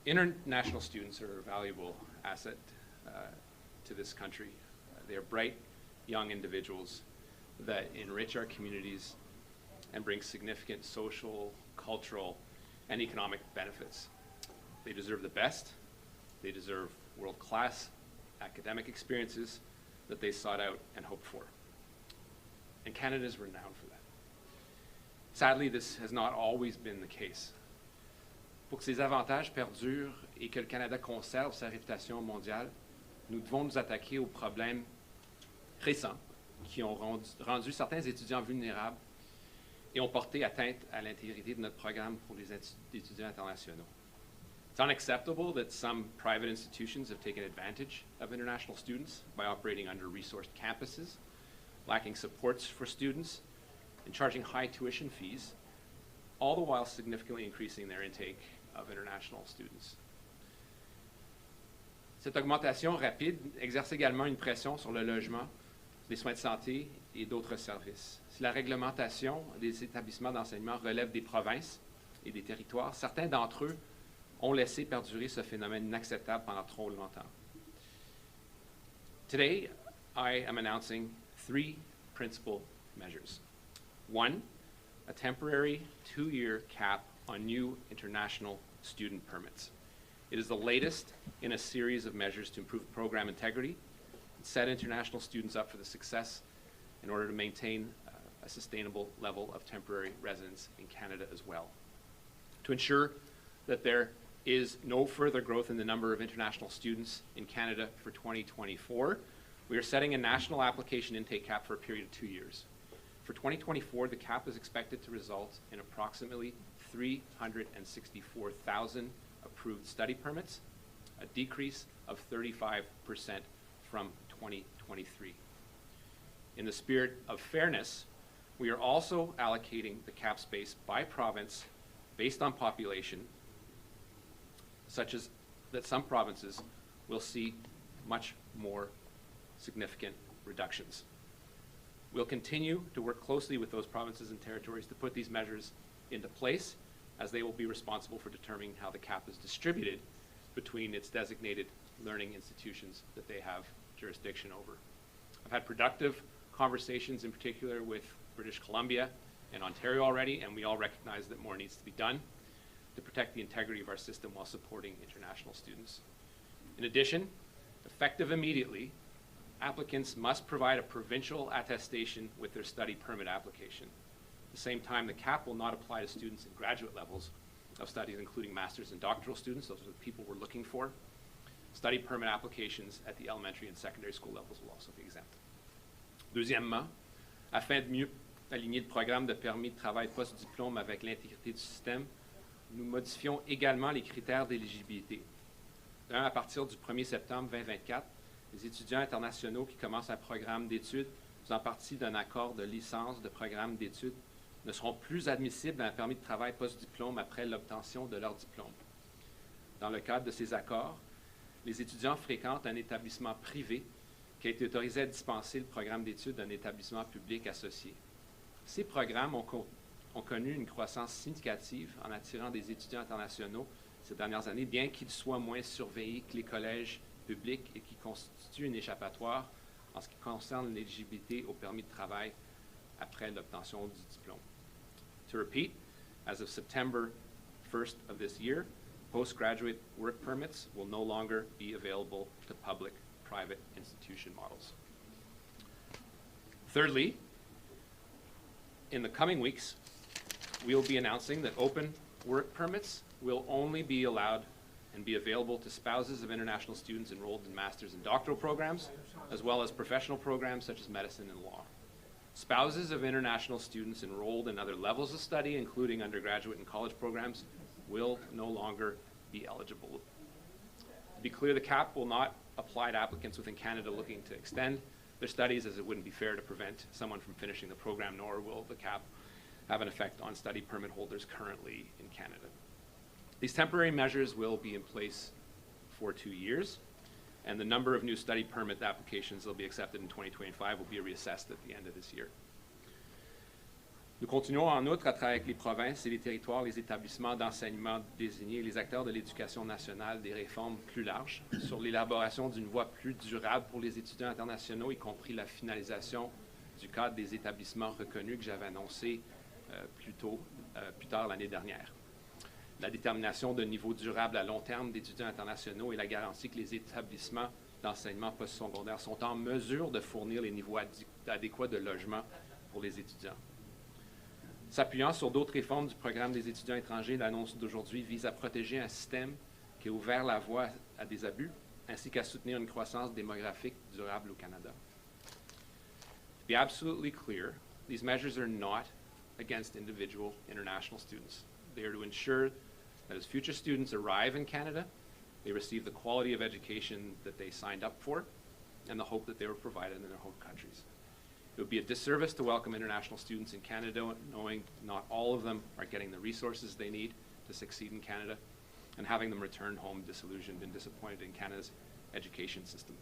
International students are a valuable asset to this country. They are bright, young individuals that enrich our communities and bring significant social, cultural, and economic benefits. They deserve the best. They deserve world-class academic experiences that they sought out and hoped for. And Canada is renowned for that. Sadly, this has not always been the case. Pour que ces avantages perdurent et que le Canada conserve sa réputation mondiale, nous devons nous attaquer aux problèmes récents qui ont rendu certains étudiants vulnérables et ont porté atteinte à l'intégrité de notre programme pour les étudiants internationaux. It's unacceptable that some private institutions have taken advantage of international students by operating under-resourced campuses, lacking supports for students, and charging high tuition fees, all the while significantly increasing their intake of international students. Cette augmentation rapide exerce également une pression sur le logement, les soins de santé et d'autres services. Si la réglementation des établissements d'enseignement relève des provinces et des territoires, certains d'entre eux ont laissé perdurer ce phénomène inacceptable pendant trop longtemps. Today, I am announcing 3 principal measures. 1, a temporary 2-year cap on new international student permits. It is the latest in a series of measures to improve program integrity and set international students up for the success in order to maintain a sustainable level of temporary residence in Canada as well. To ensure that there is no further growth in the number of international students in Canada for 2024, we are setting a national application intake cap for a period of 2 years. For 2024, the cap is expected to result in approximately 364,000 approved study permits, a decrease of 35% from 2023. In the spirit of fairness, we are also allocating the cap space by province based on population, such as that some provinces will see much more significant reductions. We'll continue to work closely with those provinces and territories to put these measures into place, as they will be responsible for determining how the cap is distributed between its designated learning institutions that they have jurisdiction over. I've had productive conversations in particular with British Columbia and Ontario already, and we all recognize that more needs to be done to protect the integrity of our system while supporting international students. In addition, effective immediately, applicants must provide a provincial attestation with their study permit application. At the same time, the cap will not apply to students in graduate levels of studies, including master's and doctoral students. Those are the people we're looking for. Study permit applications at the elementary and secondary school levels will also be exempt. Deuxièmement, afin de mieux aligner le programme de permis de travail post-diplôme avec l'intégrité du système, nous modifions également les critères d'éligibilité. À partir du 1er septembre 2024, les étudiants internationaux qui commencent un programme d'études faisant partie d'un accord de licence de programme d'études ne seront plus admissibles à un permis de travail post-diplôme après l'obtention de leur diplôme. Dans le cadre de ces accords, les étudiants fréquentent un établissement privé qui a été autorisé à dispenser le programme d'études d'un établissement public associé. Ces programmes ont connu une croissance significative en attirant des étudiants internationaux ces dernières années, bien qu'ils soient moins surveillés que les collèges publics et qui constituent une échappatoire en ce qui concerne l'éligibilité au permis de travail après l'obtention du diplôme. To repeat, as of September 1st of this year, postgraduate work permits will no longer be available to public-private institution models. Thirdly, in the coming weeks, we will be announcing that open work permits will only be allowed and be available to spouses of international students enrolled in master's and doctoral programs, as well as professional programs such as medicine and law. Spouses of international students enrolled in other levels of study, including undergraduate and college programs, will no longer be eligible. To be clear, the cap will not apply to applicants within Canada looking to extend their studies, as it wouldn't be fair to prevent someone from finishing the program, nor will the cap have an effect on study permit holders currently in Canada. These temporary measures will be in place for 2 years, and the number of new study permit applications that will be accepted in 2025 will be reassessed at the end of this year. Nous continuons en outre à travailler avec les provinces et les territoires, les établissements d'enseignement désignés et les acteurs de l'éducation nationale des réformes plus larges sur l'élaboration d'une voie plus durable pour les étudiants internationaux, y compris la finalisation du cadre des établissements reconnus que j'avais annoncé plus tard l'année dernière. La détermination d'un niveau durable à long terme d'étudiants internationaux et la garantie que les établissements d'enseignement postsecondaire sont en mesure de fournir les niveaux adéquats de logement pour les étudiants. S'appuyant sur d'autres réformes du programme des étudiants étrangers, l'annonce d'aujourd'hui vise à protéger un système qui a ouvert la voie à des abus, ainsi qu'à soutenir une croissance démographique durable au Canada. To be absolutely clear, these measures are not against individual international students. They are to ensure that as future students arrive in Canada, they receive the quality of education that they signed up for and the hope that they were provided in their home countries. It would be a disservice to welcome international students in Canada, knowing not all of them are getting the resources they need to succeed in Canada, and having them return home disillusioned and disappointed in Canada's education system.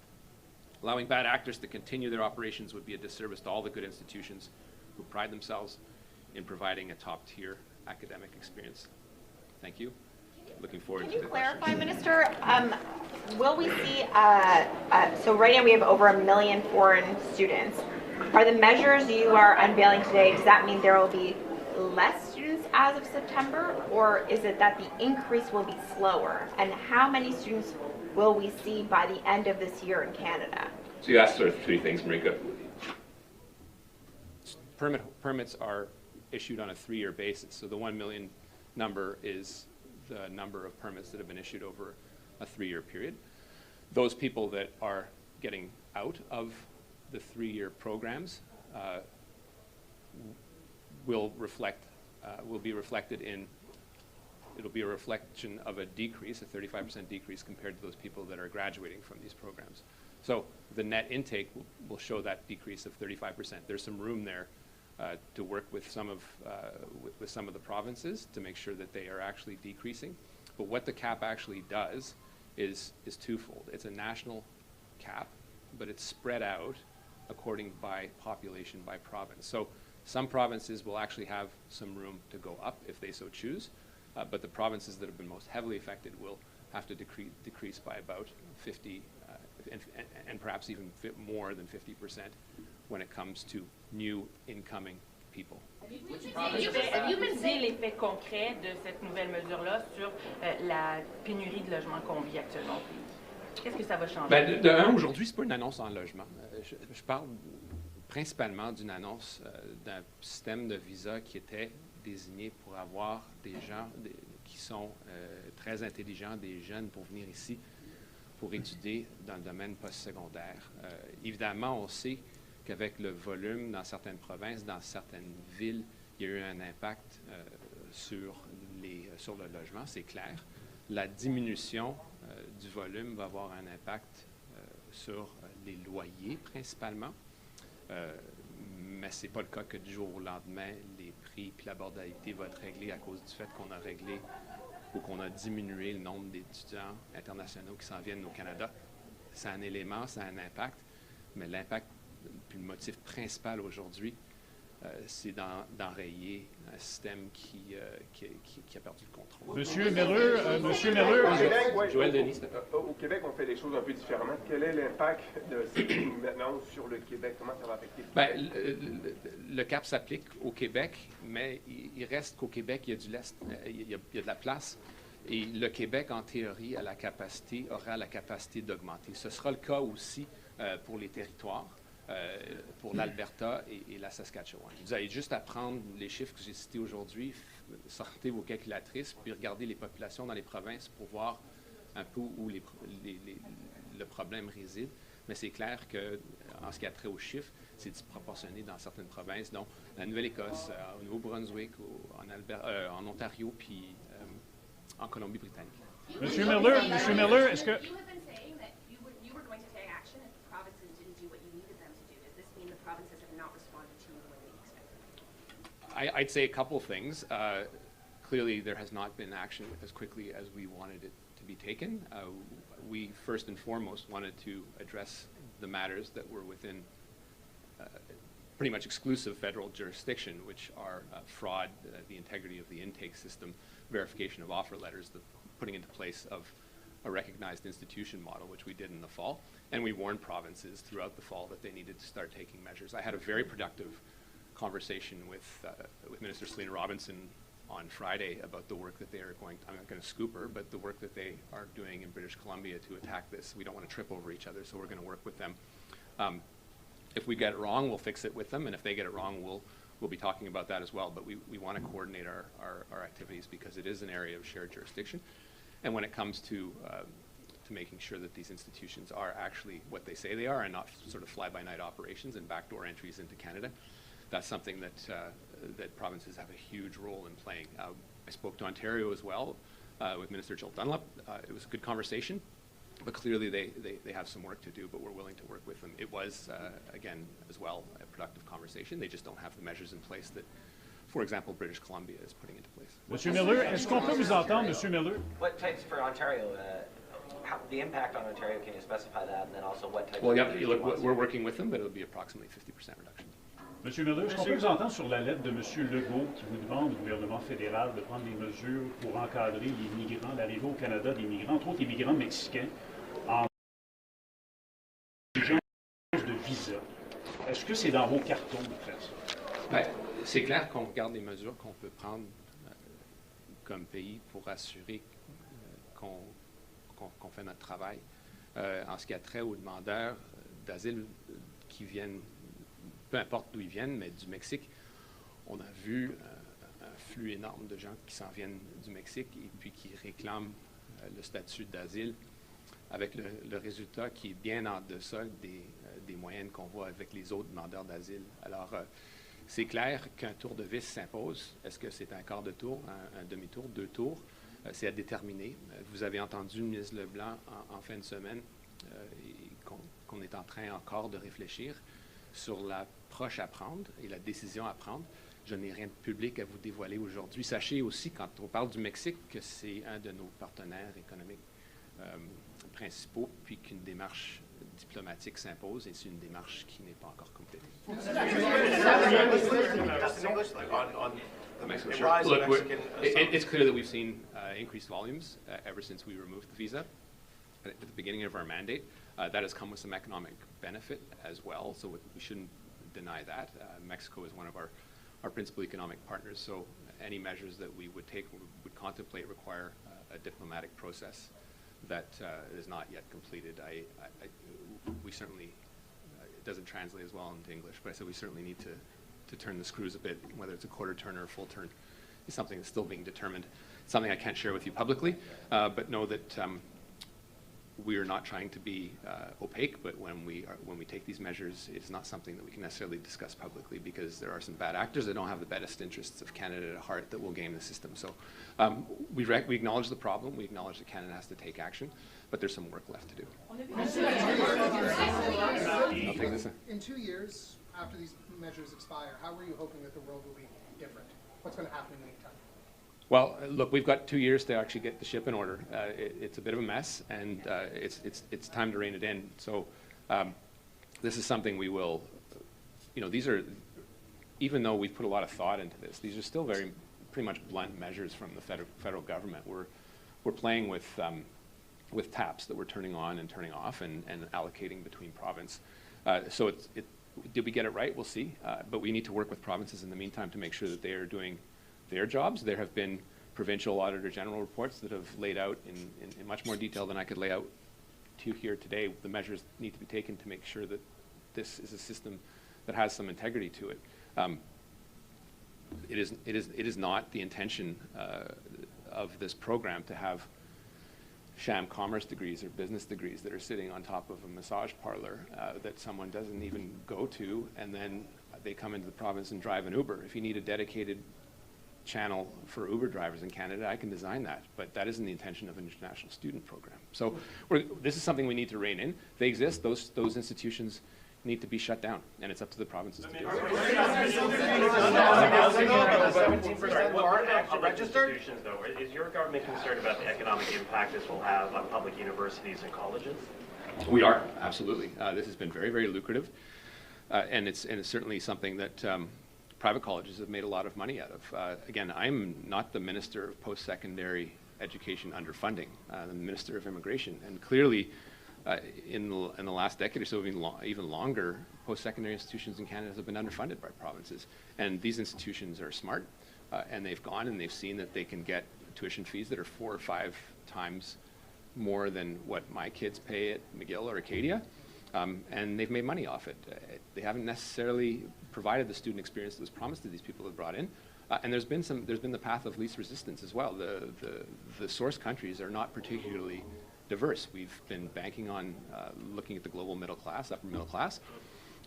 Allowing bad actors to continue their operations would be a disservice to all the good institutions who pride themselves in providing a top-tier academic experience. Thank you. Looking forward to the questions. Can you clarify, Minister, will we see, so right now we have over 1 million foreign students. Are the measures you are unveiling today, does that mean there will be less students as of September, or is it that the increase will be slower? And how many students will we see by the end of this year in Canada? So you asked sort of three things, Marika. Permits are issued on a 3-year basis, so the 1 million number is the number of permits that have been issued over a 3-year period. Those people that are getting out of the 3-year programs will be reflected in, it'll be a reflection of a decrease, a 35% decrease compared to those people that are graduating from these programs. So the net intake will show that decrease of 35%. There's some room there to work with some of the provinces to make sure that they are actually decreasing. But what the cap actually does is twofold. It's a national cap, but it's spread out according by population, by province. So some provinces will actually have some room to go up if they so choose, but the provinces that have been most heavily affected will have to decrease by about 50, and perhaps even more than 50% when it comes to new incoming people. Avez-vous mesuré l'effet concret de cette nouvelle mesure-là sur la pénurie de logements qu'on vit actuellement? Qu'est-ce que ça va changer? Ben, aujourd'hui, ce n'est pas une annonce en logement. Je parle principalement d'une annonce d'un système de visa qui était désigné pour avoir des gens qui sont très intelligents, des jeunes pour venir ici pour étudier dans le domaine postsecondaire. Évidemment, on sait qu'avec le volume dans certaines provinces, dans certaines villes, il y a eu un impact sur le logement, c'est clair. La diminution du volume va avoir un impact sur les loyers principalement, mais ce n'est pas le cas que du jour au lendemain, les prix et l'abordabilité vont être réglés à cause du fait qu'on a réglé ou qu'on a diminué le nombre d'étudiants internationaux qui s'en viennent au Canada. C'est un élément, ça a un impact, mais l'impact, puis le motif principal aujourd'hui, c'est d'enrayer un système qui a perdu le contrôle. Monsieur Miller, Joël Denis. Au Québec, on fait les choses un peu différemment. Quel est l'impact de cette annonce sur le Québec? Comment ça va affecter? Ben, le cap s'applique au Québec, mais il reste qu'au Québec, il y a du lest, il y a de la place. Et le Québec, en théorie, aura la capacité d'augmenter. Ce sera le cas aussi pour les territoires. Pour l'Alberta et la Saskatchewan. Vous avez juste à prendre les chiffres que j'ai cités aujourd'hui, sortez vos calculatrices, puis regardez les populations dans les provinces pour voir un peu où le problème réside. Mais c'est clair qu'en ce qui a trait aux chiffres, c'est disproportionné dans certaines provinces, dont la Nouvelle-Écosse, au Nouveau-Brunswick, en Ontario, puis en Colombie-Britannique. Monsieur Miller, est-ce que... I'd say a couple of things. Clearly, there has not been action as quickly as we wanted it to be taken. We first and foremost wanted to address the matters that were within, pretty much exclusive federal jurisdiction, which are fraud, the integrity of the intake system, verification of offer letters, the putting into place of a recognized institution model, which we did in the fall. And we warned provinces throughout the fall that they needed to start taking measures. I had a very productive conversation with Minister Selena Robinson on Friday about the work that they are going, I'm not going to scoop her, but the work that they are doing in British Columbia to attack this. We don't want to trip over each other, so we're going to work with them. If we get it wrong, we'll fix it with them, and if they get it wrong, we'll be talking about that as well. But we want to coordinate our activities because it is an area of shared jurisdiction. And when it comes to making sure that these institutions are actually what they say they are and not sort of fly-by-night operations and backdoor entries into Canada, that's something that that provinces have a huge role in playing. I spoke to Ontario as well with Minister Jill Dunlop. It was a good conversation, but clearly they have some work to do, but we're willing to work with them. It was, again, as well, a productive conversation. They just don't have the measures in place that, for example, British Columbia is putting into place. Monsieur Miller, est-ce qu'on peut vous entendre, Monsieur Miller? What types for Ontario? The impact on Ontario, can you specify that? And then also what type Well, of... yeah, look, we're working with them, but it'll be approximately 50% reduction. Monsieur Miller, est-ce qu'on peut vous entendre sur la lettre de Monsieur Legault qui vous demande au gouvernement fédéral de prendre des mesures pour encadrer les migrants, l'arrivée au Canada des migrants, entre autres les migrants mexicains, en exigence de visa? Est-ce que c'est dans vos cartons de faire ça? Ben, c'est clair qu'on regarde les mesures qu'on peut prendre comme pays pour assurer qu'on fait notre travail. En ce qui a trait aux demandeurs d'asile qui viennent, peu importe d'où ils viennent, mais du Mexique, on a vu un flux énorme de gens qui s'en viennent du Mexique et puis qui réclament le statut d'asile avec le résultat qui est bien en deçà des moyennes qu'on voit avec les autres demandeurs d'asile. Alors, c'est clair qu'un tour de vis s'impose. Est-ce que c'est un quart de tour, un demi-tour, 2 tours? C'est à déterminer. Vous avez entendu le ministre Leblanc en fin de semaine qu'on est en train encore de réfléchir sur l'approche à prendre et la décision à prendre. Je n'ai rien de public à vous dévoiler aujourd'hui. Sachez aussi, quand on parle du Mexique, que c'est un de nos partenaires économiques principaux, puis qu'une démarche diplomatique s'impose, et c'est une démarche qui n'est pas encore complétée. Look, it's clear that we've seen increased volumes ever since we removed the visa at the beginning of our mandate. That has come with some economic benefit as well, so we shouldn't deny that. Mexico is one of our principal economic partners, so any measures that we would take, would contemplate, require a diplomatic process that is not yet completed. We certainly, it doesn't translate as well into English, but I said we certainly need to turn the screws a bit, whether it's a quarter turn or a full turn is something that's still being determined. It's something I can't share with you publicly, but know that we are not trying to be opaque, but when we take these measures, it's not something that we can necessarily discuss publicly because there are some bad actors that don't have the best interests of Canada at heart that will game the system. So we acknowledge the problem, we acknowledge that Canada has to take action, but there's some work left to do. I'll take this. In 2 years, after these measures expire, how are you hoping that the world will be different? What's going to happen in the meantime? Well, look, we've got 2 years to actually get the ship in order. It's a bit of a mess, and it's time to rein it in. So this is something we will, these are, even though we've put a lot of thought into this, these are still pretty much blunt measures from the federal government. We're playing with taps that we're turning on and turning off and allocating between province. So did we get it right? We'll see. But we need to work with provinces in the meantime to make sure that they are doing their jobs. There have been provincial auditor general reports that have laid out in much more detail than I could lay out to you here today. The measures need to be taken to make sure that this is a system that has some integrity to it. It is not the intention of this program to have sham commerce degrees or business degrees that are sitting on top of a massage parlor that someone doesn't even go to, and then they come into the province and drive an Uber. If you need a dedicated channel for Uber drivers in Canada, I can design that, but that isn't the intention of an international student program. So this is something we need to rein in. They exist, those institutions need to be shut down, and it's up to the provinces to do it. 17% aren't actually registered? Though, is your government concerned about the economic impact this will have on public universities and colleges? We are, absolutely. This has been very, very lucrative. and it's certainly something that private colleges have made a lot of money out of. Again, I'm not the Minister of Post-Secondary Education underfunding. I'm the Minister of Immigration, and clearly in the last decade or so, even longer, post-secondary institutions in Canada have been underfunded by provinces. And these institutions are smart, and they've gone and they've seen that they can get tuition fees that are 4 or 5 times more than what my kids pay at McGill or Acadia, and they've made money off it. They haven't necessarily provided the student experience that was promised to these people that brought in. And there's been the path of least resistance as well. The source countries are not particularly diverse. We've been banking on looking at the global middle class, upper middle class,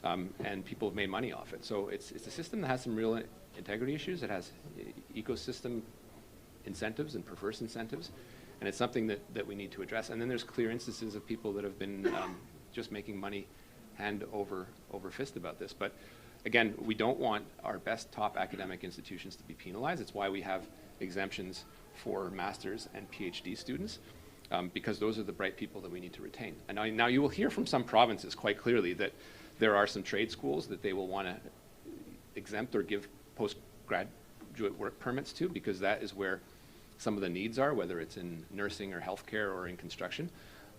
and people have made money off it. So it's a system that has some real integrity issues. It has ecosystem incentives and perverse incentives, and it's something that we need to address. And then there's clear instances of people that have been just making money hand over fist about this. But again, we don't want our best top academic institutions to be penalized. It's why we have exemptions for master's and PhD students, because those are the bright people that we need to retain. And now you will hear from some provinces quite clearly that there are some trade schools that they will want to exempt or give postgraduate work permits to, because that is where some of the needs are, whether it's in nursing or healthcare or in construction.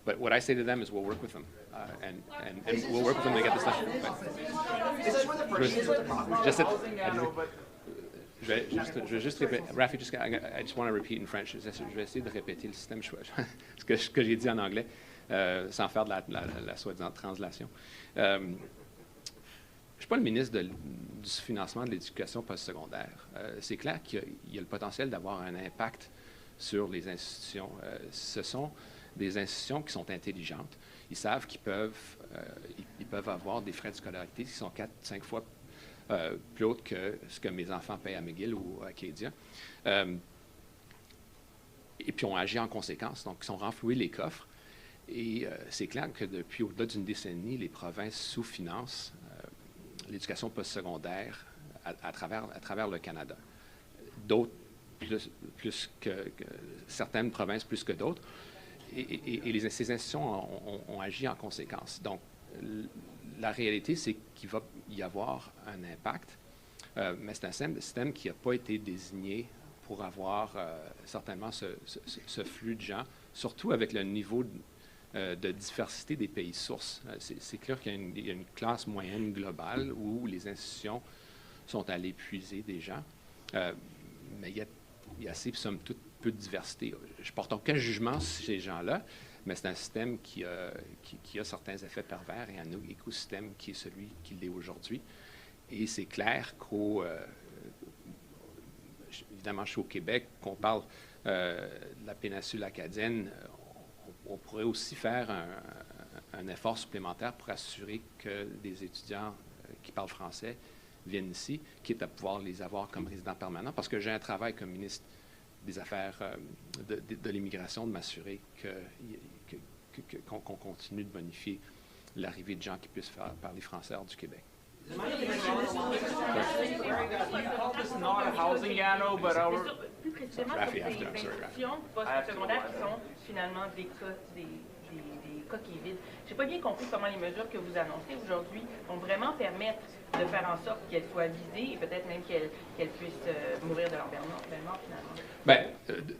But what I say to them is we'll work with them, and we'll work with them to get this done. Rafi, I just want to repeat in French. Je vais essayer de répéter le système, ce que j'ai dit en anglais, sans faire de la soi-disant translation. Je ne suis pas le ministre du financement de l'éducation postsecondaire. C'est clair qu'il y a le potentiel d'avoir un impact sur les institutions. Ce sont des institutions qui sont intelligentes. Ils savent qu'ils peuvent avoir des frais de scolarité qui sont 4-5 fois plus hautes que ce que mes enfants payent à McGill ou à Acadia. Et puis, on agit en conséquence. Donc, ils ont renfloué les coffres. Et c'est clair que depuis au-delà d'une décennie, les provinces sous-financent l'éducation postsecondaire à travers le Canada. D'autres, plus que certaines provinces plus que d'autres. Et ces institutions ont agi en conséquence. Donc, la réalité, c'est qu'il va y avoir un impact, mais c'est un système qui n'a pas été désigné pour avoir certainement ce flux de gens, surtout avec le niveau de diversité des pays sources. C'est clair qu'il y a une classe moyenne globale où les institutions sont allées puiser des gens, mais il y a assez, somme toute, peu de diversité. Je porte aucun jugement sur ces gens-là, mais c'est un système qui a certains effets pervers et un écosystème qui est celui qu'il est aujourd'hui. Et c'est clair évidemment, je suis au Québec, qu'on parle de la péninsule acadienne, on pourrait aussi faire un effort supplémentaire pour assurer que des étudiants qui parlent français viennent ici, quitte à pouvoir les avoir comme résidents permanents, parce que j'ai un travail comme ministre des Affaires de l'immigration, de m'assurer qu'on continue de bonifier l'arrivée de gens qui puissent parler français hors du Québec. Plus précisément, Rafi, des institutions post-secondaires qui sont finalement des coquilles vides. Je n'ai pas bien compris comment les mesures que vous annoncez aujourd'hui vont vraiment permettre de faire en sorte qu'elles soient visées et peut-être même qu'elles puissent mourir de leur bellement finalement. Bien,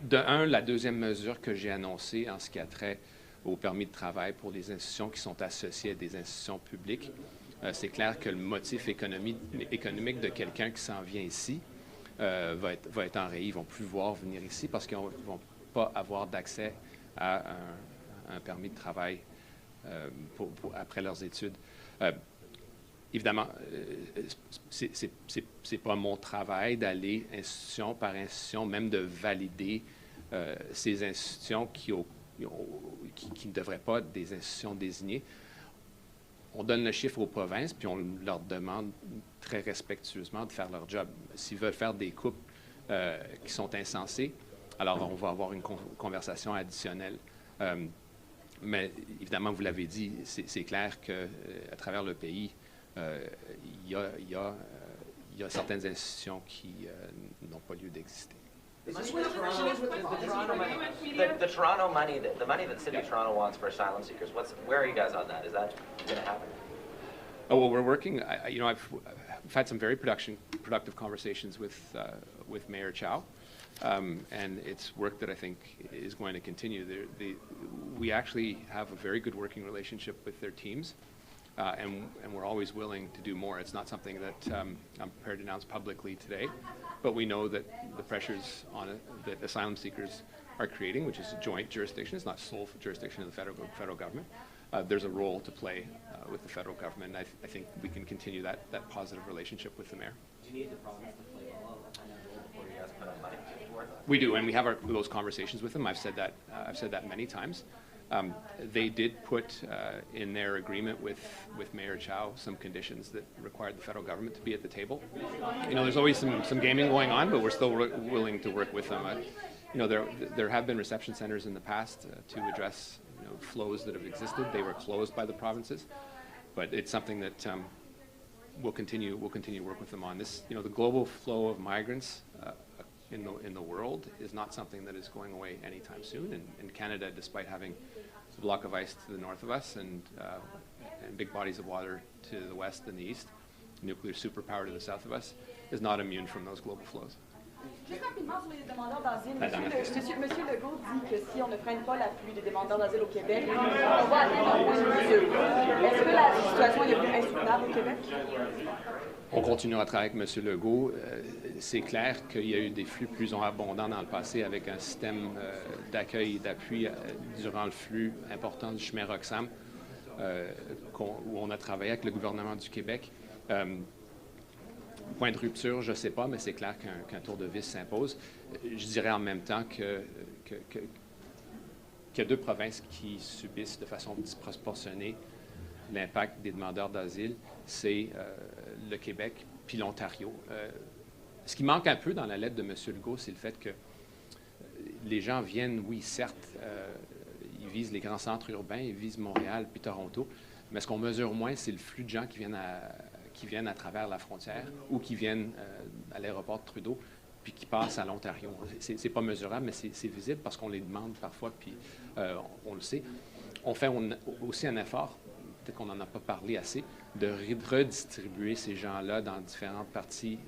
de un, la deuxième mesure que j'ai annoncée en ce qui a trait au permis de travail pour les institutions qui sont associées à des institutions publiques, c'est clair que le motif économique de quelqu'un qui s'en vient ici va être enrayé. Ils ne vont plus pouvoir venir ici parce qu'ils ne vont pas avoir d'accès à un permis de travail après leurs études. Évidemment, c'est pas mon travail d'aller institution par institution, même de valider ces institutions qui ne devraient pas être des institutions désignées. On donne le chiffre aux provinces, puis on leur demande très respectueusement de faire leur job. S'ils veulent faire des coupes qui sont insensées, alors on va avoir une conversation additionnelle. Mais évidemment, vous l'avez dit, c'est clair qu'à travers le pays, il y a certaines institutions qui n'ont pas lieu d'exister. Is this where the Toronto money, the Toronto money, the money that the City of Toronto wants for asylum seekers? Where are you guys on that? Is that going to happen? Oh, well, we're working, we've had some very productive conversations with Mayor Chow, and it's work that I think is going to continue. We actually have a very good working relationship with their teams, and we're always willing to do more. It's not something that I'm prepared to announce publicly today, but we know that the pressures on it that asylum seekers are creating, which is a joint jurisdiction, it's not sole jurisdiction of the federal government. There's a role to play with the federal government, and I think we can continue that positive relationship with the mayor. Do you need the province to play ball kind of role before you guys put up money for it? We do, and we have those conversations with them. I've said that many times. They did put in their agreement with Mayor Chow some conditions that required the federal government to be at the table. There's always some gaming going on, but we're still willing to work with them. There have been reception centers in the past to address flows that have existed. They were closed by the provinces, but it's something that we'll continue to work with them on. This, the global flow of migrants in the world is not something that is going away anytime soon. And Canada, despite having a block of ice to the north of us and big bodies of water to the west and the east, nuclear superpower to the south of us, is not immune from those global flows. Juste rapidement sur les demandeurs d'asile, Monsieur Legault dit que si on ne freine pas l'afflux des demandeurs d'asile au Québec, on va atteindre un point de mesure. Est-ce que la situation est devenue insoutenable au Québec? On continuera à travailler avec M. Legault. C'est clair qu'il y a eu des flux plus abondants dans le passé avec un système d'accueil et d'appui durant le flux important du chemin Roxham, où on a travaillé avec le gouvernement du Québec. Point de rupture, je ne sais pas, mais c'est clair qu'un tour de vis s'impose. Je dirais en même temps qu'il y a deux provinces qui subissent de façon disproportionnée l'impact des demandeurs d'asile, c'est le Québec puis l'Ontario. Ce qui manque un peu dans la lettre de M. Legault, c'est le fait que les gens viennent, oui, certes, ils visent les grands centres urbains, ils visent Montréal puis Toronto, mais ce qu'on mesure moins, c'est le flux de gens qui viennent à travers la frontière ou qui viennent à l'aéroport de Trudeau puis qui passent à l'Ontario. C'est pas mesurable, mais c'est visible parce qu'on les demande parfois, puis on le sait. On fait aussi un effort, peut-être qu'on n'en a pas parlé assez, de redistribuer ces gens-là dans différentes parties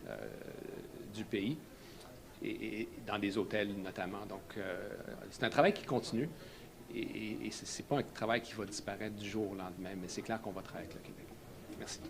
du pays et dans des hôtels notamment. Donc, c'est un travail qui continue et c'est pas un travail qui va disparaître du jour au lendemain, mais c'est clair qu'on va travailler avec le Québec. Merci.